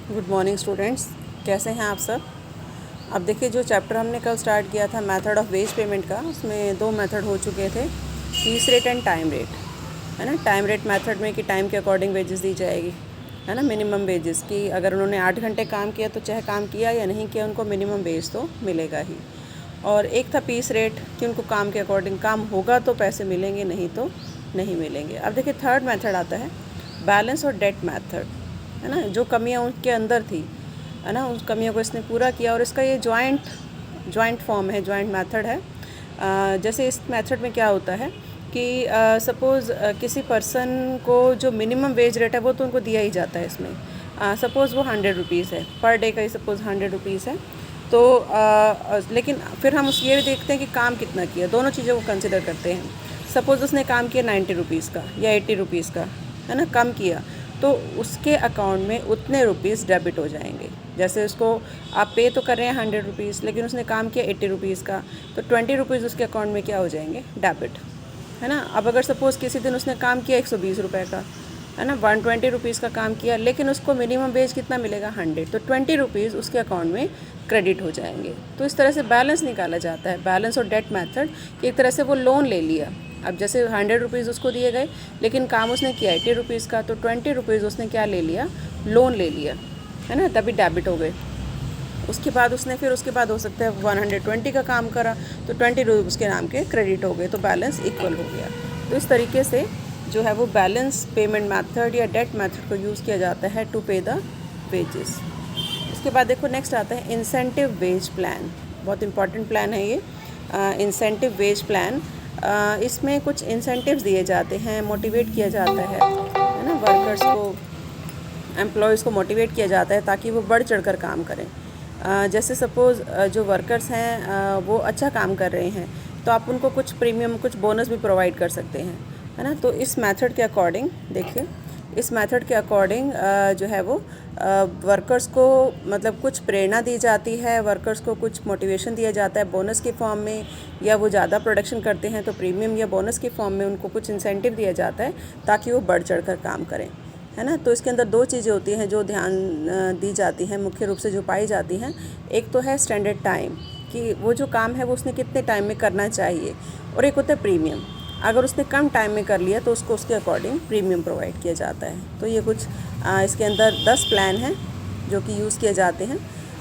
Good morning students, कैसे हैं आप सब। अब देखिए, जो चैप्टर हमने कल स्टार्ट किया था मेथड ऑफ वेज पेमेंट का, उसमें दो मेथड हो चुके थे, fees rate and time rate, है ना। टाइम रेट मेथड में कि टाइम के अकॉर्डिंग वेजेस दी जाएगी, है ना। मिनिमम वेजेस कि अगर उन्होंने 8 घंटे काम किया तो चाहे काम किया या नहीं किया, उनको मिनिमम वेज तो मिलेगा ही। और एक था पीस रेट कि उनको काम के अकॉर्डिंग काम होगा तो पैसे मिलेंगे, नहीं तो नहीं मिलेंगे। अब देखिए, थर्ड मेथड आता है बैलेंस और डेट मेथड, है ना। जो कमियां उनके अंदर थी, है ना, उस कमियों को इसने पूरा किया और इसका ये जॉइंट फॉर्म है, जॉइंट मेथड है। जैसे इस मेथड में क्या होता है कि सपोज़ किसी पर्सन को जो मिनिमम वेज रेट है वो तो उनको दिया ही जाता है इसमें। सपोज़ वो 100 रुपीज़ है पर डे का ही, सपोज़ 100 रुपीज़ है। तो लेकिन फिर हम उस ये भी देखते हैं कि काम कितना किया, दोनों चीज़ों को कंसिडर करते हैं। सपोज़ उसने काम किया 90 रुपीज़ का या 80 रुपीज़ का, है ना, कम किया, तो उसके अकाउंट में उतने रुपीज़ डेबिट हो जाएंगे। जैसे उसको आप पे तो कर रहे हैं 100 रुपीज़, लेकिन उसने काम किया 80 रुपीज़ का, तो 20 रुपीज़ उसके अकाउंट में क्या हो जाएंगे, डेबिट, है ना। अब अगर सपोज़ किसी दिन उसने काम किया 120 रुपये का, है ना, 120 रुपीज़ का काम किया, लेकिन उसको मिनिमम वेज कितना मिलेगा, 100, तो 20 रुपीज़ उसके अकाउंट में क्रेडिट हो जाएंगे। तो इस तरह से बैलेंस निकाला जाता है, बैलेंस और डेट मेथड। एक तरह से वो लोन ले लिया। अब जैसे 100 रुपीज़ उसको दिए गए, लेकिन काम उसने किया 80 रुपीज़ का, तो 20 रुपीज़ उसने क्या ले लिया, लोन ले लिया, है ना, तभी डेबिट हो गए। उसके बाद उसके बाद हो सकता है 120 का काम करा, तो 20 रुपीज़ उसके नाम के क्रेडिट हो गए, तो बैलेंस इक्वल हो गया। तो इस तरीके से जो है वो बैलेंस पेमेंट मेथड या डेट मेथड को यूज़ किया जाता है टू पे द वेजेस। इसके बाद देखो नेक्स्ट आता है इंसेंटिव वेज प्लान। बहुत इंपॉर्टेंट प्लान है ये, इंसेंटिव वेज प्लान। इसमें कुछ इंसेंटिव्स दिए जाते हैं, मोटिवेट किया जाता है ना, वर्कर्स को, एम्प्लॉयज़ को मोटिवेट किया जाता है ताकि वो बढ़ चढ़ कर काम करें। जैसे सपोज़ जो वर्कर्स हैं वो अच्छा काम कर रहे हैं, तो आप उनको कुछ प्रीमियम, कुछ बोनस भी प्रोवाइड कर सकते हैं, है ना। तो इस मेथड के अकॉर्डिंग देखिए, इस मेथड के अकॉर्डिंग जो है वो वर्कर्स को मतलब कुछ प्रेरणा दी जाती है, वर्कर्स को कुछ मोटिवेशन दिया जाता है बोनस के फॉर्म में, या वो ज़्यादा प्रोडक्शन करते हैं तो प्रीमियम या बोनस के फॉर्म में उनको कुछ इंसेंटिव दिया जाता है ताकि वो बढ़ चढ़ कर काम करें, है ना। तो इसके अंदर दो चीज़ें होती हैं जो ध्यान दी जाती हैं, मुख्य रूप से जो पाई जाती हैं। एक तो है स्टैंडर्ड टाइम कि वो जो काम है वो उसने कितने टाइम में करना चाहिए, और एक होता है प्रीमियम। अगर उसने कम टाइम में कर लिया तो उसको उसके अकॉर्डिंग प्रीमियम प्रोवाइड किया जाता है। तो ये कुछ इसके अंदर 10 प्लान हैं जो कि यूज़ किए जाते हैं।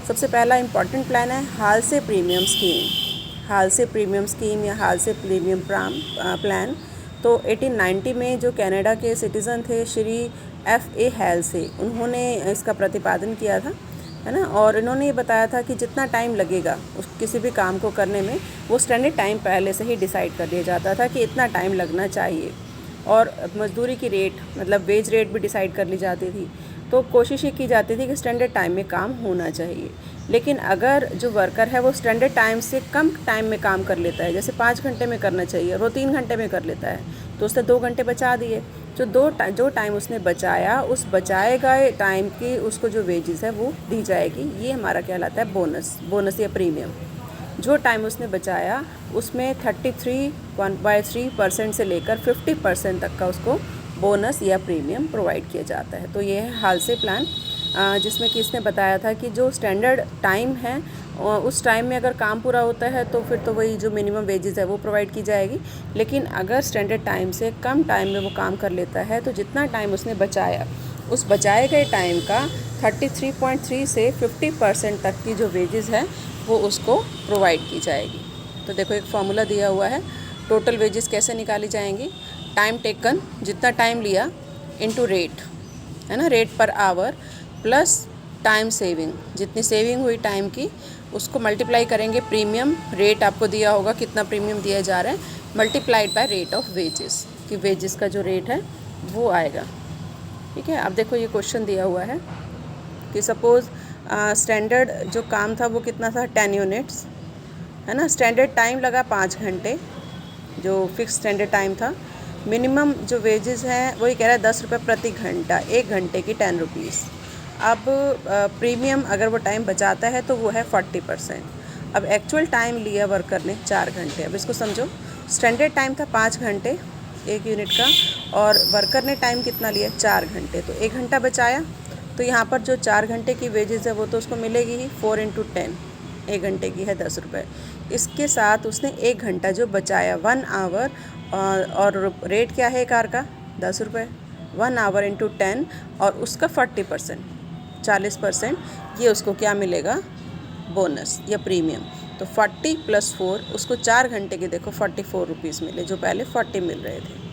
सबसे पहला इंपॉर्टेंट प्लान है हाल से प्रीमियम स्कीम। हाल से प्रीमियम स्कीम या हाल से प्रीमियम प्लान तो 1890 में जो कनाडा के सिटीज़न थे श्री F.A. हेल्से, उन्होंने इसका प्रतिपादन किया था, है ना। और इन्होंने ये बताया था कि जितना टाइम लगेगा उस किसी भी काम को करने में, वो स्टैंडर्ड टाइम पहले से ही डिसाइड कर दिया जाता था कि इतना टाइम लगना चाहिए। और मजदूरी की रेट, मतलब वेज रेट भी डिसाइड कर ली जाती थी। तो कोशिश ये की जाती थी कि स्टैंडर्ड टाइम में काम होना चाहिए। लेकिन अगर जो वर्कर है वो स्टैंडर्ड टाइम से कम टाइम में काम कर लेता है, जैसे 5 घंटे में करना चाहिए और वो 3 घंटे में कर लेता है, तो उसने 2 घंटे बचा दिए। जो टाइम उसने बचाया, उस बचाए गए टाइम की उसको जो वेजेस है वो दी जाएगी। ये हमारा कहलाता है बोनस या प्रीमियम। जो टाइम उसने बचाया उसमें 33.3% से लेकर 50% तक का उसको बोनस या प्रीमियम प्रोवाइड किया जाता है। तो ये है हाल से प्लान, जिसमें कि इसने बताया था कि जो स्टैंडर्ड टाइम है उस टाइम में अगर काम पूरा होता है तो फिर तो वही जो मिनिमम वेजेस है वो प्रोवाइड की जाएगी। लेकिन अगर स्टैंडर्ड टाइम से कम टाइम में वो काम कर लेता है तो जितना टाइम उसने बचाया, उस बचाए गए टाइम का 33.3 से 50% तक की जो वेजेस है वो उसको प्रोवाइड की जाएगी। तो देखो एक फार्मूला दिया हुआ है, टोटल वेजेस कैसे निकाली जाएंगी। टाइम टेकन, जितना टाइम लिया, इनटू रेट, है ना, rate per hour, plus time saving, जितनी सेविंग हुई टाइम की उसको मल्टीप्लाई करेंगे प्रीमियम, रेट आपको दिया होगा कितना प्रीमियम दिया जा रहा है, multiplied by rate of wages, कि वेजेस का जो रेट है वो आएगा। ठीक है। अब देखो ये क्वेश्चन दिया हुआ है कि सपोज़ स्टैंडर्ड जो काम था वो कितना था, 10 यूनिट्स, है ना। स्टैंडर्ड टाइम लगा 5 घंटे, जो फिक्स स्टैंडर्ड टाइम था। मिनिमम जो वेजेस हैं वही कह रहा है 10 रुपये प्रति घंटा, 1 घंटे की 10 रुपीज़। अब प्रीमियम अगर वो टाइम बचाता है तो वो है 40%। अब एक्चुअल टाइम लिया वर्कर ने 4 घंटे। अब इसको समझो, स्टैंडर्ड टाइम था 5 घंटे 1 यूनिट का, और वर्कर ने टाइम कितना लिया, 4 घंटे, तो 1 घंटा बचाया। तो यहाँ पर जो 4 घंटे की वेजेस है वो तो उसको मिलेगी ही, 4 × 10, 1 घंटे की है 10 रुपये। इसके साथ उसने 1 घंटा जो बचाया 1 आवर, और रेट क्या है एक आवर का 10 रुपये, 1 आवर × 10 और उसका 40%, 40%, ये उसको क्या मिलेगा, बोनस या प्रीमियम। तो 40 + 4 उसको 4 घंटे के देखो 44 रुपीज़ मिले, जो पहले 40 मिल रहे थे।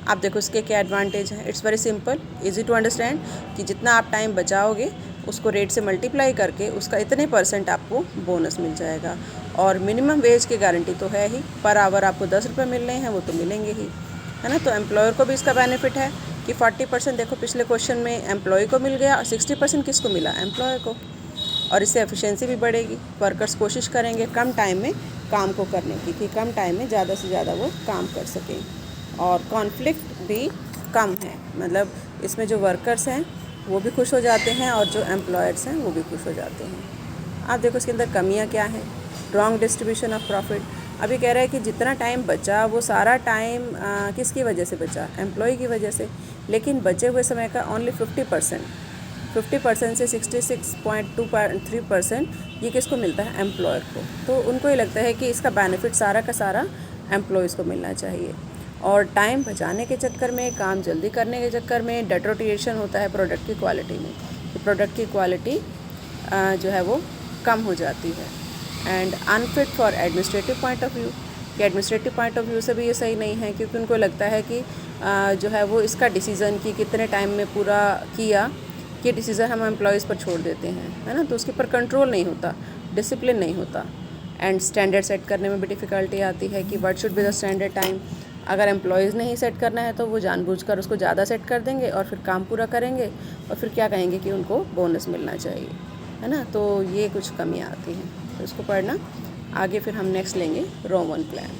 आप देखो इसके क्या एडवांटेज हैं। It's very simple, easy to understand कि जितना आप टाइम बचाओगे उसको रेट से मल्टीप्लाई करके उसका इतने % आपको बोनस मिल जाएगा। और मिनिमम वेज की गारंटी तो है ही, पर आवर आपको 10 रुपये मिल रहे हैं, वो तो मिलेंगे ही, है ना। तो एम्प्लॉयर को भी इसका बेनिफिट है कि 40% देखो पिछले क्वेश्चन में एम्प्लॉय को मिल गया और 60% किसको मिला, एम्प्लॉयर को। और इससे एफिशिएंसी भी बढ़ेगी, वर्कर्स कोशिश करेंगे कम टाइम में काम को करने की, कि कम टाइम में ज़्यादा से ज़्यादा वो काम कर सकें। और कॉन्फ्लिक्ट भी कम है, मतलब इसमें जो वर्कर्स हैं वो भी खुश हो जाते हैं और जो एम्प्लॉयर्स हैं वो भी खुश हो जाते हैं। आप देखो इसके अंदर कमियां क्या हैं। Wrong distribution of profit. अभी कह रहा है कि जितना टाइम बचा वो सारा टाइम किसकी वजह से बचा, एम्प्लॉय की वजह से, लेकिन बचे हुए समय का ओनली 50% से 66.23% ये किसको मिलता है, एम्प्लॉयर को। तो उनको ये लगता है कि इसका बेनिफिट सारा का सारा एम्प्लॉयज़ को मिलना चाहिए। और टाइम बचाने के चक्कर में, काम जल्दी करने के चक्कर में डेटोरिएशन होता है प्रोडक्ट की क्वालिटी में, तो प्रोडक्ट की क्वालिटी जो है वो कम हो जाती है। And unfit for administrative point of view, कि एडमिनिस्ट्रेटिव पॉइंट ऑफ व्यू से भी ये सही नहीं है, क्योंकि उनको लगता है कि जो है वो इसका डिसीज़न कि कितने टाइम में पूरा किया, ये डिसीज़न हम एम्प्लॉयज़ पर छोड़ देते हैं, है ना। तो उसके ऊपर कंट्रोल नहीं होता, डिसिप्लिन नहीं होता। एंड स्टैंडर्ड सेट करने में भी डिफ़िकल्टी आती है कि what should be the standard time. अगर एम्प्लॉयज़ ने ही सेट करना है तो वो जानबूझकर उसको ज़्यादा सेट कर देंगे और फिर काम पूरा करेंगे और फिर क्या कहेंगे कि उनको बोनस मिलना चाहिए, है ना। तो ये कुछ कमियाँ आती हैं, तो इसको पढ़ना। आगे फिर हम नेक्स्ट लेंगे रोमन प्लान।